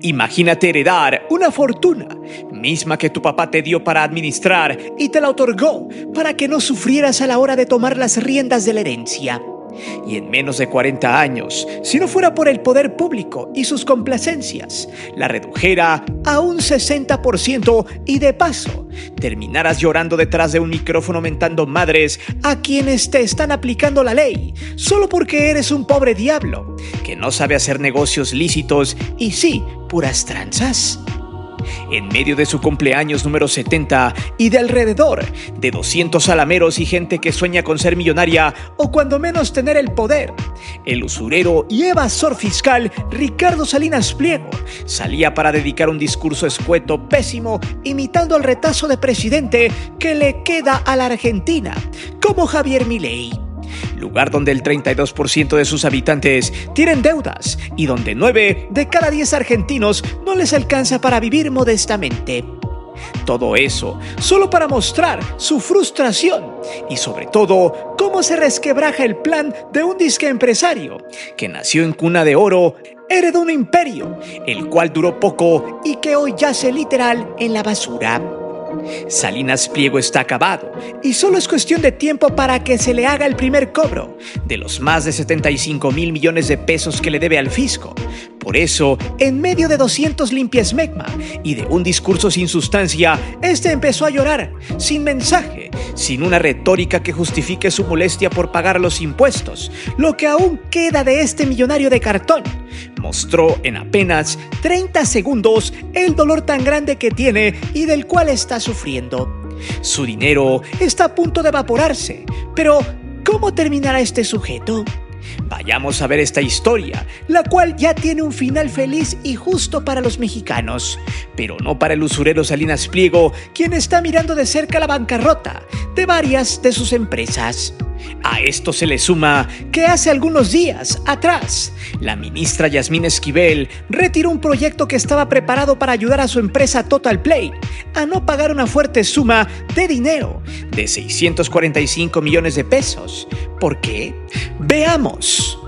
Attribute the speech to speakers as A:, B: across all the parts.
A: Imagínate heredar una fortuna, misma que tu papá te dio para administrar y te la otorgó para que no sufrieras a la hora de tomar las riendas de la herencia. Y en menos de 40 años, si no fuera por el poder público y sus complacencias, la redujera a un 60% y de paso, terminarás llorando detrás de un micrófono mentando madres a quienes te están aplicando la ley, solo porque eres un pobre diablo, que no sabe hacer negocios lícitos y sí, puras tranzas. En medio de su cumpleaños número 70 y de alrededor de 200 salameros y gente que sueña con ser millonaria o cuando menos tener el poder, el usurero y evasor fiscal Ricardo Salinas Pliego salía para dedicar un discurso escueto, pésimo, imitando al retazo de presidente que le queda a la Argentina, como Javier Milei. Lugar donde el 32% de sus habitantes tienen deudas y donde 9 de cada 10 argentinos no les alcanza para vivir modestamente. Todo eso solo para mostrar su frustración y sobre todo cómo se resquebraja el plan de un disque empresario que nació en cuna de oro, heredó un imperio, el cual duró poco y que hoy yace literal en la basura. Salinas Pliego está acabado y solo es cuestión de tiempo para que se le haga el primer cobro de los más de 75,000 millones de pesos que le debe al fisco. Por eso, en medio de 200 limpiesmegma y de un discurso sin sustancia, este empezó a llorar, sin mensaje, sin una retórica que justifique su molestia por pagar los impuestos, lo que aún queda de este millonario de cartón. Mostró en apenas 30 segundos el dolor tan grande que tiene y del cual está sufriendo. Su dinero está a punto de evaporarse, pero ¿cómo terminará este sujeto? Vayamos a ver esta historia, la cual ya tiene un final feliz y justo para los mexicanos, pero no para el usurero Salinas Pliego, quien está mirando de cerca la bancarrota de varias de sus empresas. A esto se le suma que hace algunos días atrás, la ministra Yasmín Esquivel retiró un proyecto que estaba preparado para ayudar a su empresa Total Play a no pagar una fuerte suma de dinero de 645 millones de pesos. ¿Por qué? Veamos.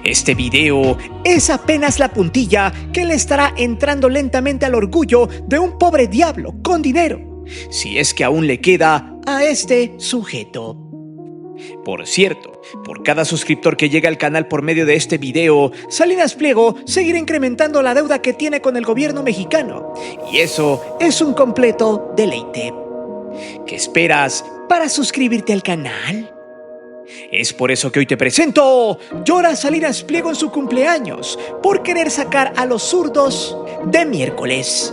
A: Este video es apenas la puntilla que le estará entrando lentamente al orgullo de un pobre diablo con dinero, si es que aún le queda a este sujeto. Por cierto, por cada suscriptor que llega al canal por medio de este video, Salinas Pliego seguirá incrementando la deuda que tiene con el gobierno mexicano. Y eso es un completo deleite. ¿Qué esperas para suscribirte al canal? Es por eso que hoy te presento Llora Salinas Pliego en su cumpleaños por querer sacar a los zurdos de miércoles.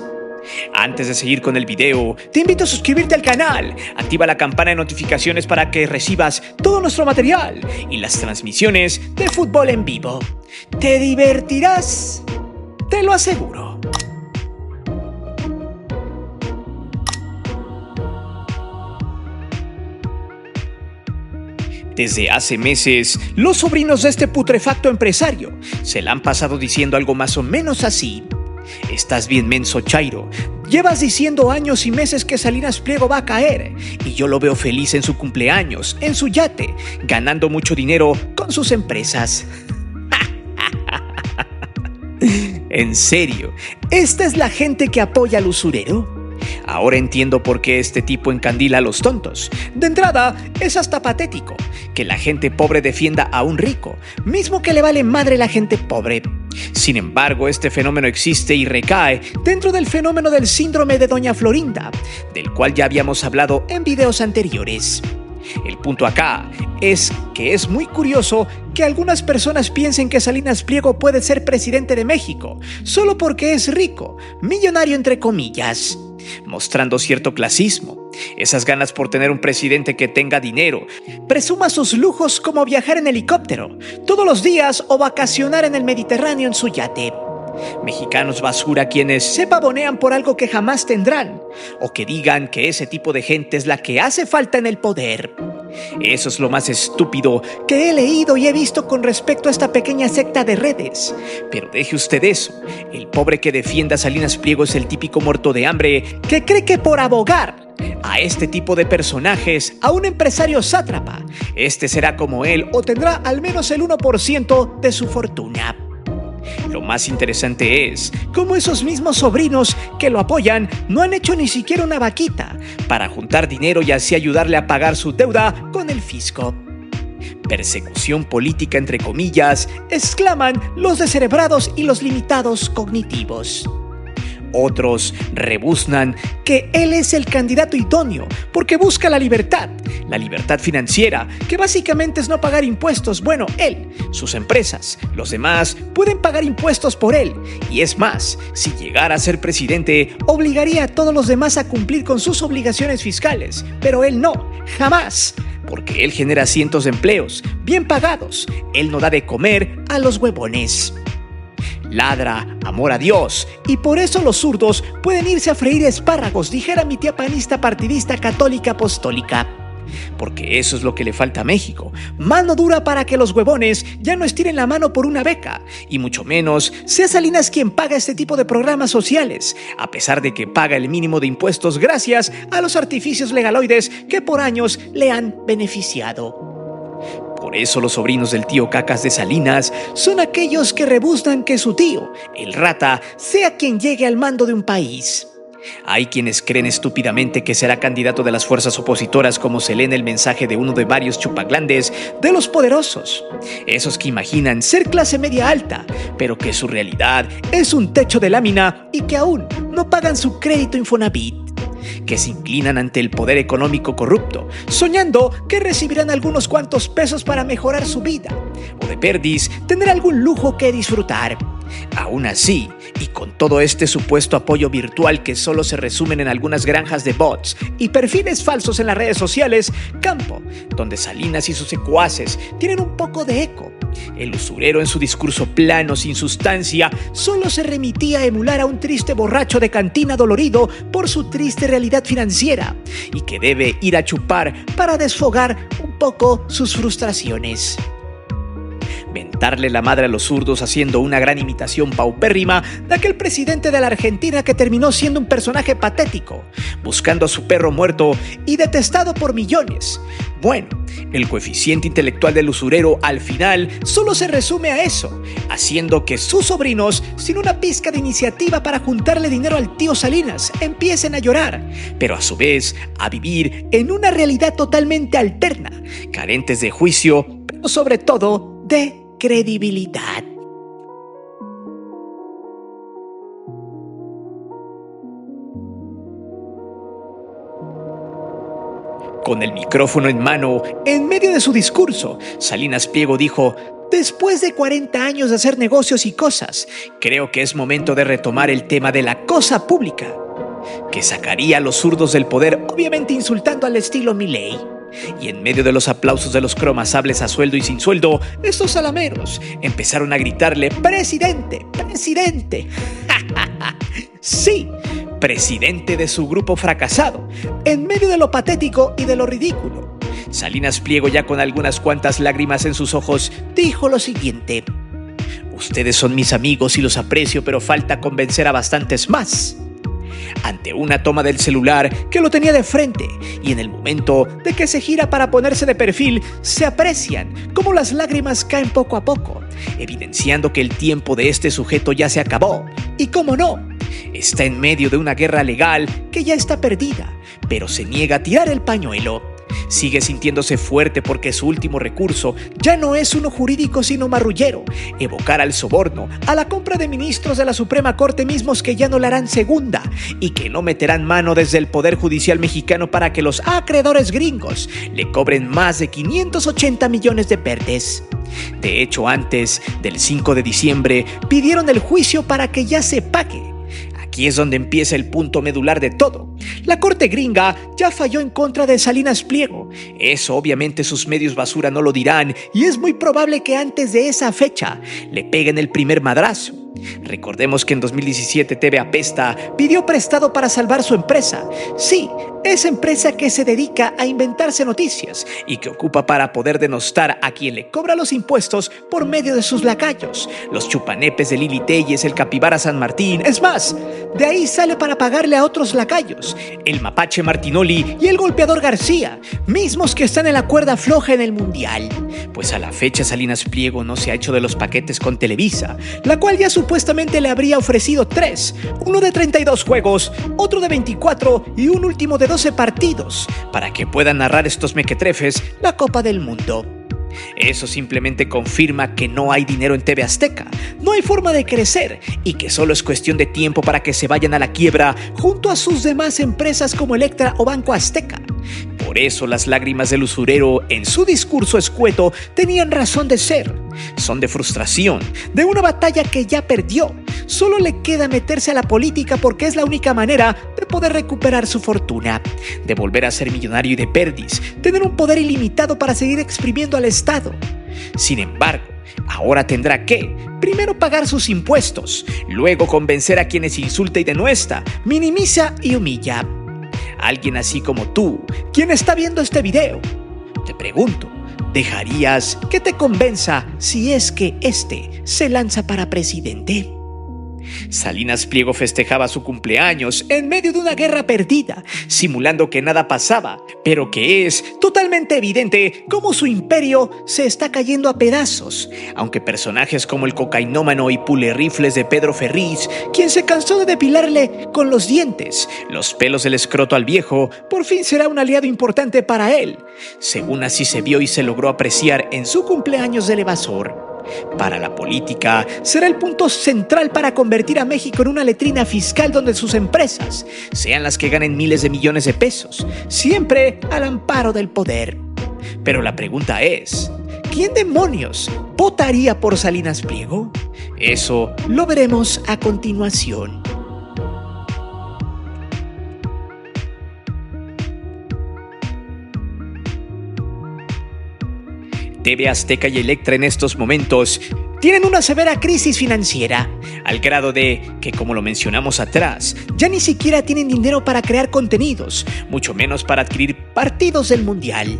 A: Antes de seguir con el video, te invito a suscribirte al canal, activa la campana de notificaciones para que recibas todo nuestro material y las transmisiones de fútbol en vivo. Te divertirás, te lo aseguro. Desde hace meses, los sobrinos de este putrefacto empresario se la han pasado diciendo algo más o menos así. Estás bien menso, Chairo. Llevas diciendo años y meses que Salinas Pliego va a caer y yo lo veo feliz en su cumpleaños, en su yate, ganando mucho dinero con sus empresas. ¿En serio? ¿Esta es la gente que apoya al usurero? Ahora entiendo por qué este tipo encandila a los tontos. De entrada, es hasta patético que la gente pobre defienda a un rico, mismo que le vale madre la gente pobre. Sin embargo, este fenómeno existe y recae dentro del fenómeno del síndrome de Doña Florinda, del cual ya habíamos hablado en videos anteriores. El punto acá es que es muy curioso que algunas personas piensen que Salinas Pliego puede ser presidente de México solo porque es rico, millonario entre comillas, mostrando cierto clasismo, esas ganas por tener un presidente que tenga dinero, presuma sus lujos como viajar en helicóptero todos los días o vacacionar en el Mediterráneo en su yate. Mexicanos basura quienes se pavonean por algo que jamás tendrán, o que digan que ese tipo de gente es la que hace falta en el poder. Eso es lo más estúpido que he leído y he visto con respecto a esta pequeña secta de redes. Pero deje usted eso, el pobre que defienda a Salinas Pliego es el típico muerto de hambre que cree que por abogar a este tipo de personajes, a un empresario sátrapa, este será como él o tendrá al menos el 1% de su fortuna. Lo más interesante es cómo esos mismos sobrinos que lo apoyan no han hecho ni siquiera una vaquita para juntar dinero y así ayudarle a pagar su deuda con el fisco. Persecución política entre comillas, exclaman los descerebrados y los limitados cognitivos. Otros rebuznan que él es el candidato idóneo porque busca la libertad financiera, que básicamente es no pagar impuestos. Bueno, él, sus empresas, los demás pueden pagar impuestos por él. Y es más, si llegara a ser presidente, obligaría a todos los demás a cumplir con sus obligaciones fiscales. Pero él no, jamás. Porque él genera cientos de empleos, bien pagados. Él no da de comer a los huevones. Ladra amor a Dios, y por eso los zurdos pueden irse a freír espárragos, dijera mi tía panista partidista católica apostólica. Porque eso es lo que le falta a México, mano dura para que los huevones ya no estiren la mano por una beca, y mucho menos sea Salinas quien paga este tipo de programas sociales, a pesar de que paga el mínimo de impuestos gracias a los artificios legaloides que por años le han beneficiado. Por eso los sobrinos del tío Cacas de Salinas son aquellos que rebuznan que su tío, el rata, sea quien llegue al mando de un país. Hay quienes creen estúpidamente que será candidato de las fuerzas opositoras, como se lee en el mensaje de uno de varios chupaglandes de los poderosos. Esos que imaginan ser clase media alta, pero que su realidad es un techo de lámina y que aún no pagan su crédito Infonavit. Que se inclinan ante el poder económico corrupto, soñando que recibirán algunos cuantos pesos para mejorar su vida, o de perdiz tener algún lujo que disfrutar. Aún así, y con todo este supuesto apoyo virtual que solo se resumen en algunas granjas de bots y perfiles falsos en las redes sociales, campo donde Salinas y sus secuaces tienen un poco de eco. El usurero en su discurso plano, sin sustancia, solo se remitía a emular a un triste borracho de cantina dolorido por su triste realidad financiera y que debe ir a chupar para desfogar un poco sus frustraciones. Mentarle la madre a los zurdos haciendo una gran imitación paupérrima de aquel presidente de la Argentina que terminó siendo un personaje patético, buscando a su perro muerto y detestado por millones. Bueno, el coeficiente intelectual del usurero al final solo se resume a eso, haciendo que sus sobrinos, sin una pizca de iniciativa para juntarle dinero al tío Salinas, empiecen a llorar, pero a su vez a vivir en una realidad totalmente alterna, carentes de juicio, pero sobre todo de credibilidad. Con el micrófono en mano, en medio de su discurso, Salinas Pliego dijo: después de 40 años de hacer negocios y cosas, creo que es momento de retomar el tema de la cosa pública, que sacaría a los zurdos del poder, obviamente insultando al estilo Milei. Y en medio de los aplausos de los cromasables a sueldo y sin sueldo, estos salameros empezaron a gritarle: ¡presidente! ¡presidente! Sí, presidente de su grupo fracasado, en medio de lo patético y de lo ridículo. Salinas Pliego, ya con algunas cuantas lágrimas en sus ojos, dijo lo siguiente: ustedes son mis amigos y los aprecio, pero falta convencer a bastantes más. Ante una toma del celular que lo tenía de frente, y en el momento de que se gira para ponerse de perfil, se aprecian cómo las lágrimas caen poco a poco, evidenciando que el tiempo de este sujeto ya se acabó. Y cómo no, está en medio de una guerra legal que ya está perdida, pero se niega a tirar el pañuelo. Sigue sintiéndose fuerte porque su último recurso ya no es uno jurídico sino marrullero: evocar al soborno, a la compra de ministros de la Suprema Corte, mismos que ya no le harán segunda y que no meterán mano desde el Poder Judicial mexicano para que los acreedores gringos le cobren más de 580 millones de pertes. De hecho, antes del 5 de diciembre pidieron el juicio para que ya se pague. Aquí es donde empieza el punto medular de todo. La corte gringa ya falló en contra de Salinas Pliego. Eso obviamente sus medios basura no lo dirán, y es muy probable que antes de esa fecha le peguen el primer madrazo. Recordemos que en 2017 TV Apesta pidió prestado para salvar su empresa. Sí, esa empresa que se dedica a inventarse noticias y que ocupa para poder denostar a quien le cobra los impuestos por medio de sus lacayos, los chupanepes de Lili Telles, el capibara San Martín. Es más, de ahí sale para pagarle a otros lacayos, el mapache Martinoli y el golpeador García, mismos que están en la cuerda floja en el Mundial. Pues a la fecha Salinas Pliego no se ha hecho de los paquetes con Televisa, la cual ya supuestamente le habría ofrecido 3, uno de 32 juegos, otro de 24 y un último de 12 partidos, para que puedan narrar estos mequetrefes la Copa del Mundo. Eso simplemente confirma que no hay dinero en TV Azteca, no hay forma de crecer y que solo es cuestión de tiempo para que se vayan a la quiebra junto a sus demás empresas como Electra o Banco Azteca. Por eso las lágrimas del usurero en su discurso escueto tenían razón de ser. Son de frustración, de una batalla que ya perdió. Solo le queda meterse a la política porque es la única manera de poder recuperar su fortuna, de volver a ser millonario y de perdiz, tener un poder ilimitado para seguir exprimiendo al Estado. Sin embargo, ahora tendrá que, primero pagar sus impuestos, luego convencer a quienes insulta y denuestra, minimiza y humilla. Alguien así como tú, quien está viendo este video, te pregunto, ¿dejarías que te convenza si es que este se lanza para presidente? Salinas Pliego festejaba su cumpleaños en medio de una guerra perdida, simulando que nada pasaba, pero que es totalmente evidente cómo su imperio se está cayendo a pedazos, aunque personajes como el cocainómano y pulerrifles de Pedro Ferriz, quien se cansó de depilarle con los dientes los pelos del escroto al viejo, por fin será un aliado importante para él, según así se vio y se logró apreciar en su cumpleaños del evasor. Para la política, será el punto central para convertir a México en una letrina fiscal donde sus empresas sean las que ganen miles de millones de pesos, siempre al amparo del poder. Pero la pregunta es, ¿quién demonios votaría por Salinas Pliego? Eso lo veremos a continuación. TV Azteca y Electra en estos momentos tienen una severa crisis financiera, al grado de que, como lo mencionamos atrás, ya ni siquiera tienen dinero para crear contenidos, mucho menos para adquirir partidos del Mundial.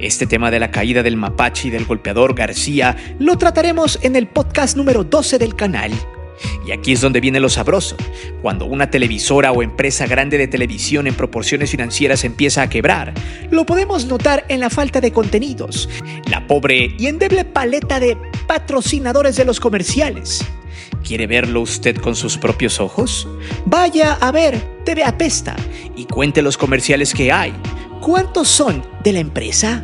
A: Este tema de la caída del mapache y del golpeador García lo trataremos en el podcast número 12 del canal. Y aquí es donde viene lo sabroso. Cuando una televisora o empresa grande de televisión en proporciones financieras empieza a quebrar, lo podemos notar en la falta de contenidos, la pobre y endeble paleta de patrocinadores de los comerciales. ¿Quiere verlo usted con sus propios ojos? Vaya a ver TV Apesta y cuente los comerciales que hay. ¿Cuántos son de la empresa?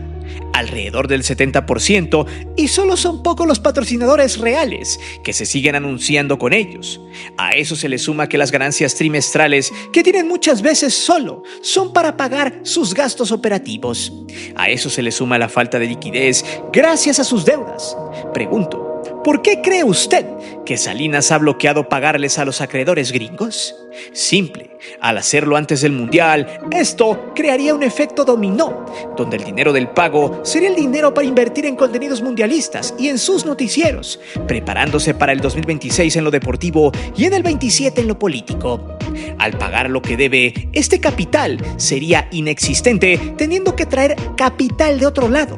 A: Alrededor del 70%, y solo son pocos los patrocinadores reales que se siguen anunciando con ellos. A eso se le suma que las ganancias trimestrales que tienen muchas veces solo son para pagar sus gastos operativos. A eso se le suma la falta de liquidez gracias a sus deudas. Pregunto, ¿por qué cree usted que Salinas ha bloqueado pagarles a los acreedores gringos? Simple, al hacerlo antes del Mundial, esto crearía un efecto dominó, donde el dinero del pago sería el dinero para invertir en contenidos mundialistas y en sus noticieros, preparándose para el 2026 en lo deportivo y en el 27 en lo político. Al pagar lo que debe, este capital sería inexistente, teniendo que traer capital de otro lado.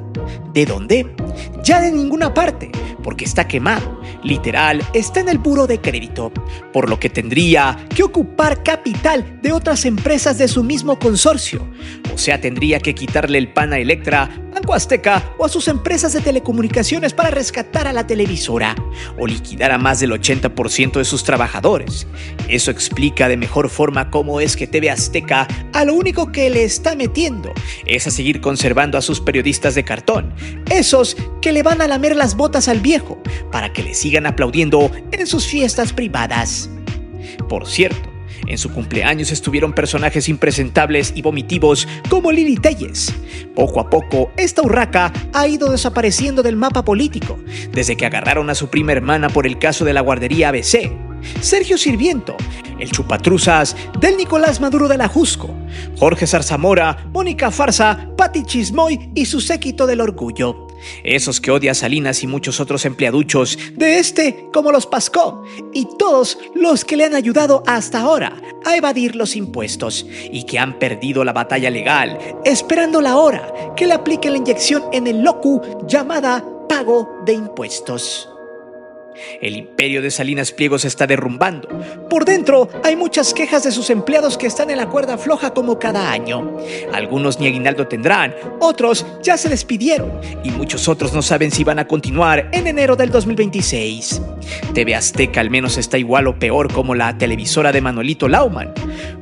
A: ¿De dónde? Ya de ninguna parte, porque está quemado. Literal, está en el buro de crédito, por lo que tendría que ocupar capital de otras empresas de su mismo consorcio. O sea, tendría que quitarle el pan a Electra, Banco Azteca o a sus empresas de telecomunicaciones para rescatar a la televisora, o liquidar a más del 80% de sus trabajadores. Eso explica de mejor forma cómo es que TV Azteca a lo único que le está metiendo es a seguir conservando a sus periodistas de cartón, esos que le van a lamer las botas al viejo para que le sigan aplaudiendo en sus fiestas privadas. Por cierto, en su cumpleaños estuvieron personajes impresentables y vomitivos como Lili Telles. Poco a poco, esta urraca ha ido desapareciendo del mapa político, desde que agarraron a su prima hermana por el caso de la guardería ABC. Sergio Sirviento, el chupatruzas del Nicolás Maduro de la Jusco, Jorge Zarzamora, Mónica Farsa, Pati Chismoy y su séquito del orgullo. Esos que odia a Salinas y muchos otros empleaduchos de como los Pascó, y todos los que le han ayudado hasta ahora a evadir los impuestos y que han perdido la batalla legal, esperando la hora que le apliquen la inyección en el locu llamada pago de impuestos. El imperio de Salinas Pliego se está derrumbando. Por dentro hay muchas quejas de sus empleados que están en la cuerda floja como cada año. Algunos ni aguinaldo tendrán, otros ya se les pidieron y muchos otros no saben si van a continuar en enero del 2026. TV Azteca al menos está igual o peor como la televisora de Manolito Lauman,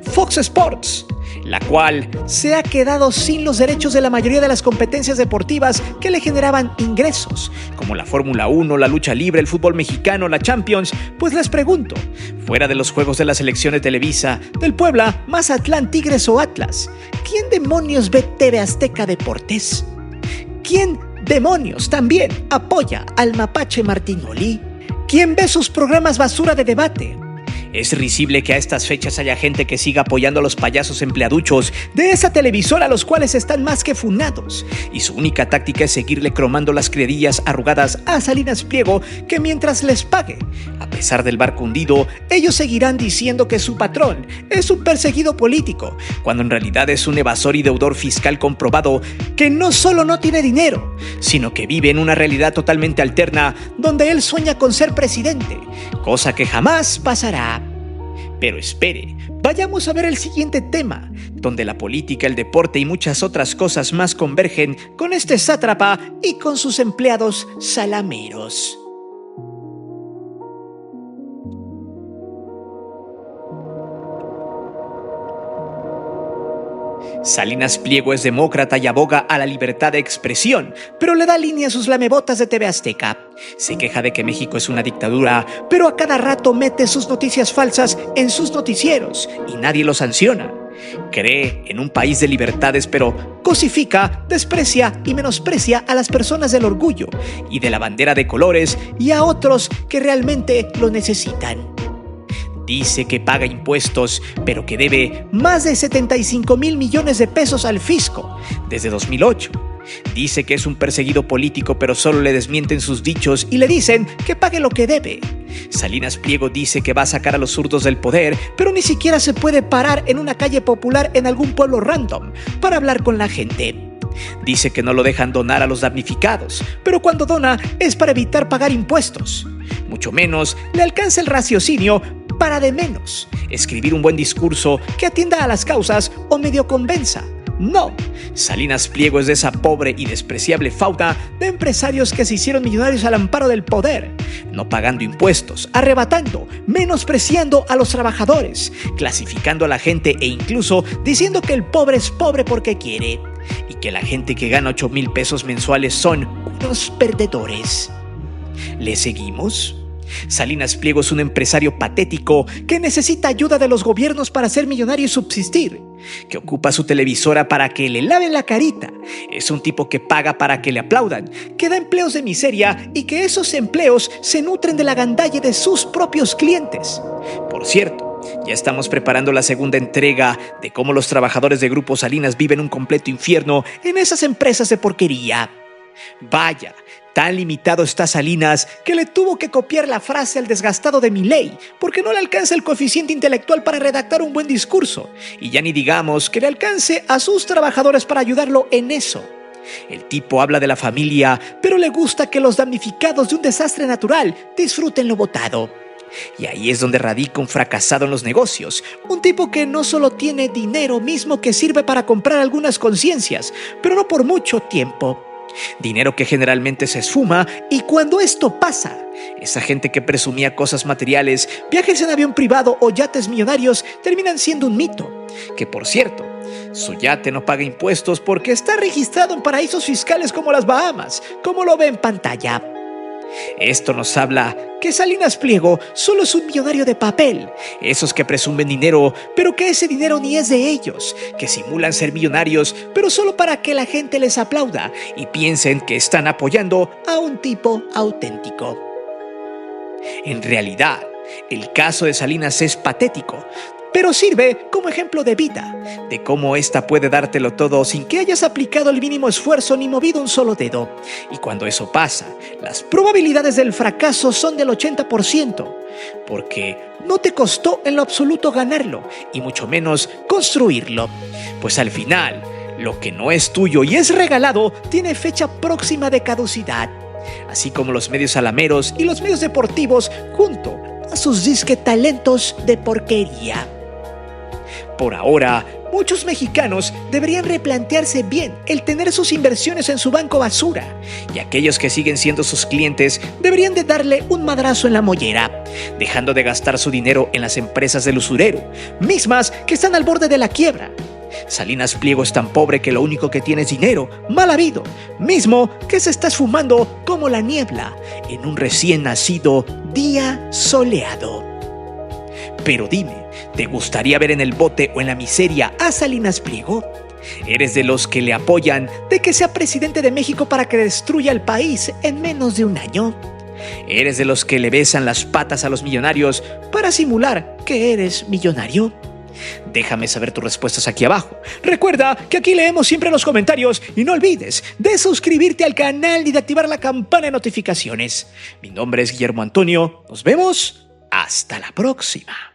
A: Fox Sports, la cual se ha quedado sin los derechos de la mayoría de las competencias deportivas que le generaban ingresos, como la Fórmula 1, la lucha libre, el fútbol mexicano, la Champions. Pues les pregunto, fuera de los juegos de la selección de Televisa, del Puebla, Mazatlán, Tigres o Atlas, ¿quién demonios ve TV Azteca Deportes? ¿Quién demonios también apoya al mapache Martinoli? ¿Quién ve sus programas basura de debate? Es risible que a estas fechas haya gente que siga apoyando a los payasos empleaduchos de esa televisora, los cuales están más que funados, y su única táctica es seguirle cromando las criadillas arrugadas a Salinas Pliego, que mientras les pague, a pesar del barco hundido, ellos seguirán diciendo que su patrón es un perseguido político, cuando en realidad es un evasor y deudor fiscal comprobado que no solo no tiene dinero, sino que vive en una realidad totalmente alterna donde él sueña con ser presidente, cosa que jamás pasará. Pero espere, vayamos a ver el siguiente tema, donde la política, el deporte y muchas otras cosas más convergen con este sátrapa y con sus empleados salameros. Salinas Pliego es demócrata y aboga a la libertad de expresión, pero le da línea a sus lamebotas de TV Azteca. Se queja de que México es una dictadura, pero a cada rato mete sus noticias falsas en sus noticieros y nadie lo sanciona. Cree en un país de libertades, pero cosifica, desprecia y menosprecia a las personas del orgullo y de la bandera de colores y a otros que realmente lo necesitan. Dice que paga impuestos, pero que debe más de 75 mil millones de pesos al fisco desde 2008. Dice que es un perseguido político, pero solo le desmienten sus dichos y le dicen que pague lo que debe. Salinas Pliego dice que va a sacar a los zurdos del poder, pero ni siquiera se puede parar en una calle popular en algún pueblo random para hablar con la gente. Dice que no lo dejan donar a los damnificados, pero cuando dona es para evitar pagar impuestos. Mucho menos le alcanza el raciocinio para de menos escribir un buen discurso que atienda a las causas o medio convenza. No, Salinas Pliego es de esa pobre y despreciable fauda de empresarios que se hicieron millonarios al amparo del poder, no pagando impuestos, arrebatando, menospreciando a los trabajadores, clasificando a la gente e incluso diciendo que el pobre es pobre porque quiere y que la gente que gana 8,000 pesos mensuales son unos perdedores. ¿Le seguimos? Salinas Pliego es un empresario patético que necesita ayuda de los gobiernos para ser millonario y subsistir, que ocupa su televisora para que le laven la carita, es un tipo que paga para que le aplaudan, que da empleos de miseria y que esos empleos se nutren de la gandalle de sus propios clientes. Por cierto, ya estamos preparando la segunda entrega de cómo los trabajadores de Grupo Salinas viven un completo infierno en esas empresas de porquería. Vaya, tan limitado está Salinas que le tuvo que copiar la frase al desgastado de Milei porque no le alcanza el coeficiente intelectual para redactar un buen discurso, y ya ni digamos que le alcance a sus trabajadores para ayudarlo en eso. El tipo habla de la familia, pero le gusta que los damnificados de un desastre natural disfruten lo votado. Y ahí es donde radica un fracasado en los negocios, un tipo que no solo tiene dinero mismo que sirve para comprar algunas conciencias, pero no por mucho tiempo. Dinero que generalmente se esfuma, y cuando esto pasa, esa gente que presumía cosas materiales, viajes en avión privado o yates millonarios terminan siendo un mito. Que por cierto, su yate no paga impuestos porque está registrado en paraísos fiscales como las Bahamas, como lo ve en pantalla. Esto nos habla que Salinas Pliego solo es un millonario de papel, esos que presumen dinero, pero que ese dinero ni es de ellos, que simulan ser millonarios, pero solo para que la gente les aplauda y piensen que están apoyando a un tipo auténtico. En realidad, el caso de Salinas es patético, pero sirve como ejemplo de vida, de cómo esta puede dártelo todo sin que hayas aplicado el mínimo esfuerzo ni movido un solo dedo. Y cuando eso pasa, las probabilidades del fracaso son del 80%, porque no te costó en lo absoluto ganarlo, y mucho menos construirlo. Pues al final, lo que no es tuyo y es regalado tiene fecha próxima de caducidad, así como los medios alameros y los medios deportivos junto a sus disque talentos de porquería. Por ahora, muchos mexicanos deberían replantearse bien el tener sus inversiones en su banco basura, y aquellos que siguen siendo sus clientes deberían de darle un madrazo en la mollera, dejando de gastar su dinero en las empresas del usurero, mismas que están al borde de la quiebra. Salinas Pliego es tan pobre que lo único que tiene es dinero, mal habido, mismo que se está esfumando como la niebla en un recién nacido día soleado. Pero dime, ¿te gustaría ver en el bote o en la miseria a Salinas Pliego? ¿Eres de los que le apoyan de que sea presidente de México para que destruya el país en menos de un año? ¿Eres de los que le besan las patas a los millonarios para simular que eres millonario? Déjame saber tus respuestas aquí abajo. Recuerda que aquí leemos siempre los comentarios y no olvides de suscribirte al canal y de activar la campana de notificaciones. Mi nombre es Guillermo Antonio. Nos vemos hasta la próxima.